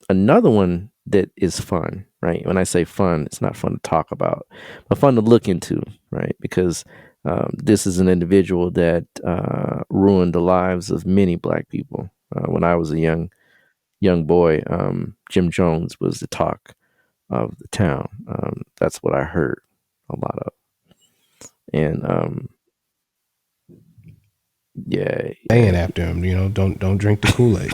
Another one that is fun, right? When I say fun, it's not fun to talk about, but fun to look into, right? Because this is an individual that ruined the lives of many black people. When I was a young boy, Jim Jones was the talk of the town. That's what I heard a lot of, and yeah, Saying after him, don't drink the Kool-Aid.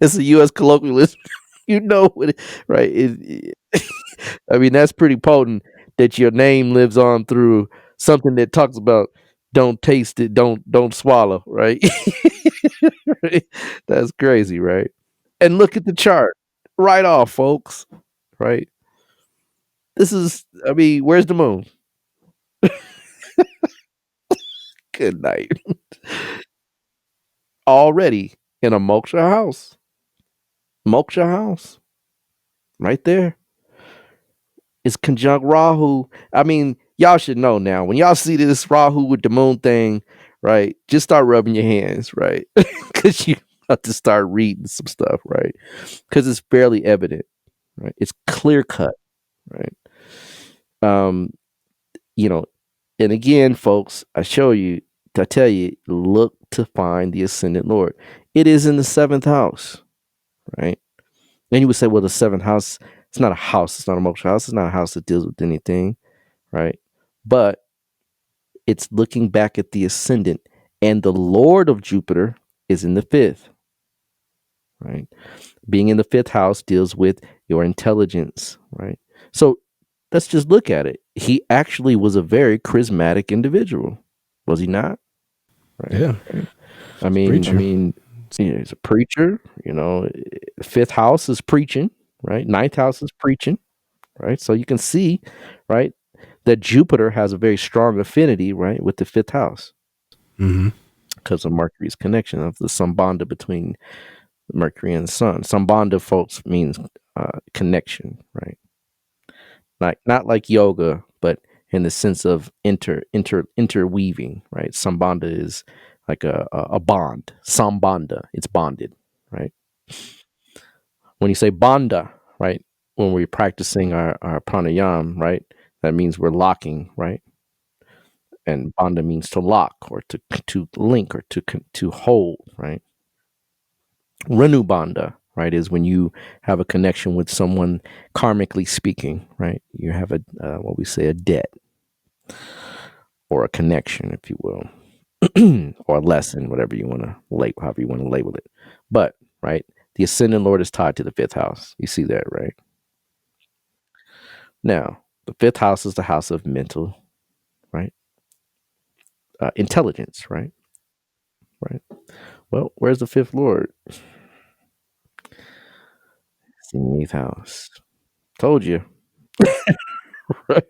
it's a U.S. colloquialism. You know what, right? I mean, that's pretty potent that your name lives on through something that talks about don't taste it, don't swallow, right? Right? That's crazy, right? And look at the chart. Right off, folks. Right? This is I mean, where's the moon? Good night. Already in a moksha house. Moksha house. Right there. It's conjunct Rahu. I mean, y'all should know now. When y'all see this Rahu with the moon thing, right? Just start rubbing your hands, right? Because you have to start reading some stuff, right? Because it's fairly evident, right? It's clear cut, right? Um, you know, and again, folks, I tell you, look to find the ascendant Lord. It is in the seventh house, right? Then you would say, well, the seventh house, it's not a house, it's not a moksha house, it's not a house that deals with anything, right? But it's looking back at the ascendant, and the Lord of Jupiter is in the fifth, right? Being in the fifth house deals with your intelligence, right? So let's just look at it. He actually was a very charismatic individual, was he not? Right. Yeah, I mean, preacher. he's a preacher. Fifth house is preaching, right? Ninth house is preaching, right? So you can see, right, that Jupiter has a very strong affinity, right, with the fifth house Mm-hmm. because of Mercury's connection of the sambandha between Mercury and the Sun. Sambandha, folks, means connection, right? Not like yoga, but in the sense of interweaving, right? Sambandha is like a bond. Sambandha, it's bonded, right? When you say bandha, right? When we're practicing our pranayam, right? That means we're locking, right? And bandha means to lock or to link or to hold, right? Renu bandha, right, is when you have a connection with someone karmically speaking, right? You have a what we say a debt or a connection, if you will, or a lesson, whatever you want to label, however you want to label it. But right, the ascendant Lord is tied to the fifth house. You see that, right? Now, the fifth house is the house of mental, right? Intelligence, right? Right. Well, where's the fifth Lord? It's in the eighth house. Told you. Right.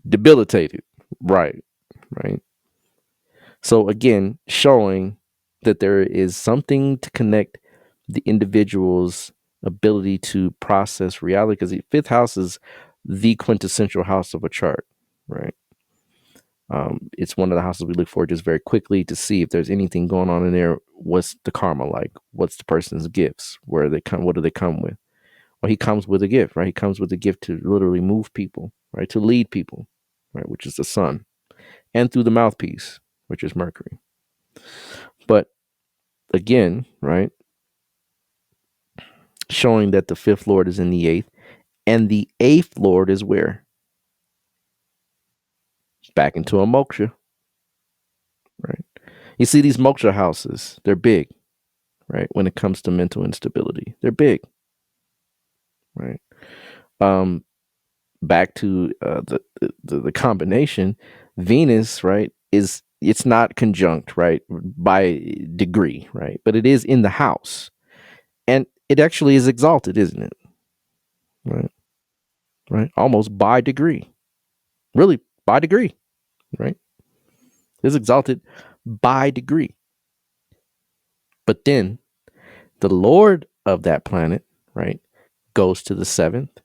Debilitated. Right. Right. So again, showing that there is something to connect the individual's ability to process reality, because the fifth house is the quintessential house of a chart, right? It's one of the houses we look for just very quickly to see if there's anything going on in there. What's the karma like? What's the person's gifts? Where they come? What do they come with? Well, he comes with a gift, right? He comes with a gift to literally move people, right? To lead people, right? Which is the sun, and through the mouthpiece, which is Mercury. But again, right, showing that the fifth lord is in the eighth, and the eighth lord is where? Back into a moksha, right? You see these moksha houses, they're big, right? When it comes to mental instability, they're big, right? Um, Back to the combination, Venus, right, is it's not conjunct, right, by degree, right, but it is in the house, and it actually is exalted, isn't it? Right, right, almost by degree, really by degree, right? It's exalted by degree, but then the Lord of that planet, right, goes to the seventh,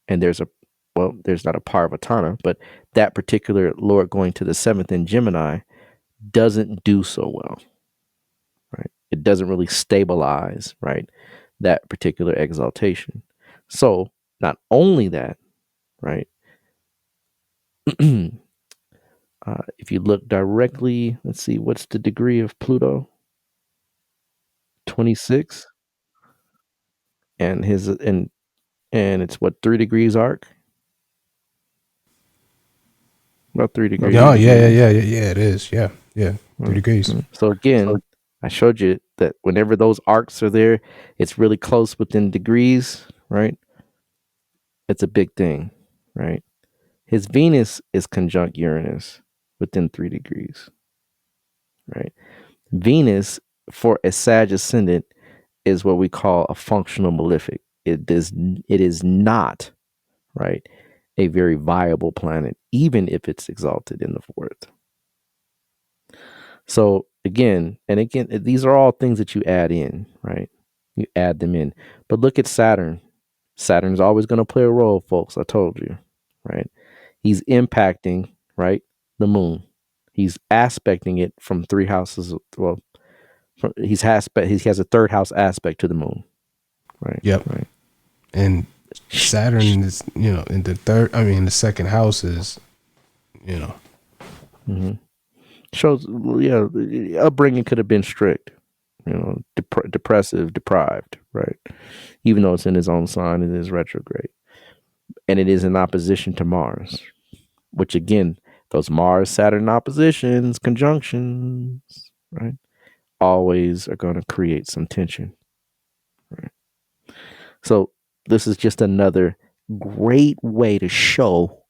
and there's not a Parvatana, but that particular Lord going to the seventh in Gemini doesn't do so well, It doesn't really stabilize, right, that particular exaltation. So not only that, right, if you look directly, let's see, what's the degree of Pluto? 26, and his and it's what, 3 degrees arc, about 3 degrees, Oh I yeah, yeah, believe. yeah, yeah, yeah. It is. Yeah, yeah. 3 degrees. So again, I showed you that whenever those arcs are there, it's really close within degrees, right? It's a big thing, right? His Venus is conjunct Uranus within 3 degrees, right? Venus for a Sag ascendant is what we call a functional malefic. It is not, right, a very viable planet, even if it's exalted in the fourth. So again, and again, these are all things that you add in, right? You add them in. But look at Saturn. Saturn's always going to play a role, folks. I told you, right? He's impacting, right, the moon. He's aspecting it from 3 houses. Well, he has a third house aspect to the moon, right? Yep. Right. And Saturn is, in the third. I mean, the second house is, you know. Mm-hmm. Shows, yeah, upbringing could have been strict, depressive, deprived, right? Even though it's in his own sign, it is retrograde, and it is in opposition to Mars, which again, those Mars Saturn oppositions, conjunctions, right, always are going to create some tension. Right? So this is just another great way to show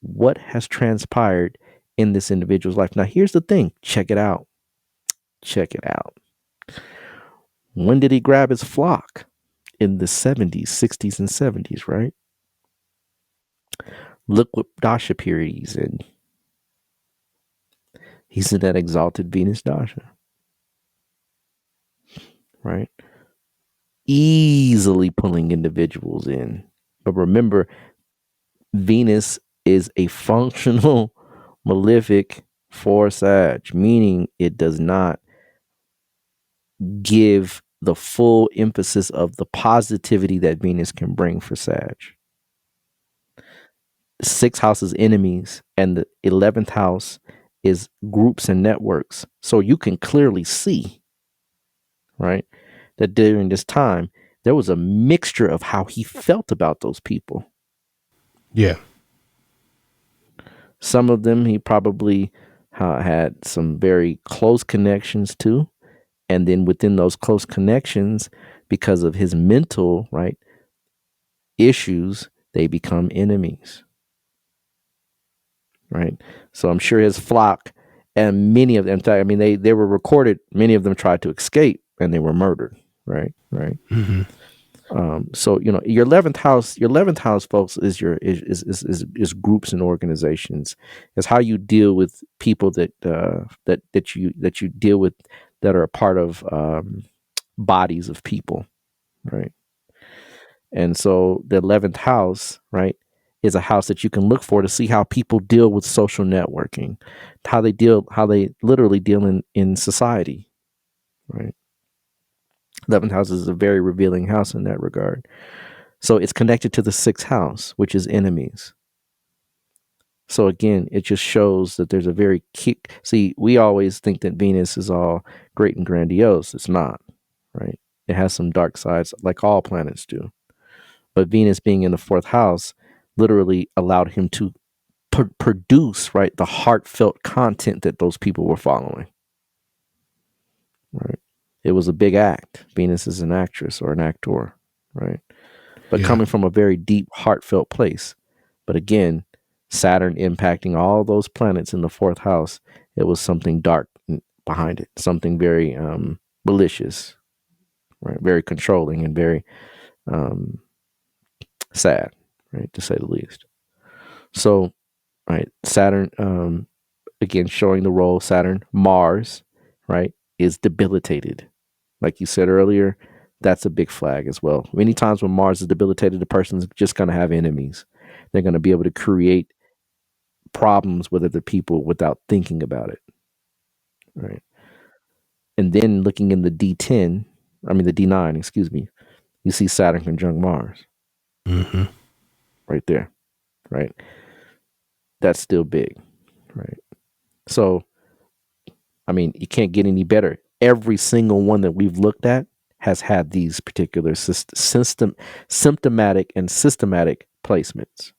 what has transpired in this individual's life. Now, here's the thing. Check it out. Check it out. When did he grab his flock? In the 70s, 60s, and 70s, right? Look what Dasha period he's in. He's in that exalted Venus Dasha, right? Easily pulling individuals in. But remember, Venus is a functional malefic for Sag, meaning it does not give the full emphasis of the positivity that Venus can bring for Sag. 6th house is enemies, and the 11th house is groups and networks. So you can clearly see, right, that during this time, there was a mixture of how he felt about those people. Yeah. Some of them he probably had some very close connections to. And then within those close connections, because of his mental, right, issues, they become enemies. Right. So I'm sure his flock, and many of them, in fact, I mean, they were recorded, many of them tried to escape and they were murdered. Right. Right. Mm-hmm. So your 11th house, folks, is is groups and organizations. It's how you deal with people that you deal with that are a part of bodies of people, right? And so the 11th house, right, is a house that you can look for to see how people deal with social networking, how they literally deal in society, right? 11th house is a very revealing house in that regard. So it's connected to the 6th house, which is enemies. So again, it just shows that there's a very kick. See, we always think that Venus is all great and grandiose. It's not, right? It has some dark sides, like all planets do. But Venus being in the 4th house literally allowed him to produce, right, the heartfelt content that those people were following. Right? It was a big act. Venus is an actress or an actor, right? But Yeah. coming from a very deep, heartfelt place. But again, Saturn impacting all those planets in the 4th house, it was something dark behind it, something very malicious, right? Very controlling and very sad, right, to say the least. So, right, Saturn, again, showing the role, Saturn, Mars, right, is debilitated. Like you said earlier, that's a big flag as well. Many times when Mars is debilitated, the person's just going to have enemies. They're going to be able to create problems with other people without thinking about it, right? And then looking in the D10, I mean the D9, excuse me, you see Saturn conjunct Mars Mm-hmm. right there, right? That's still big, right? So, I mean, you can't get any better. Every single one that we've looked at has had these particular symptomatic and systematic placements.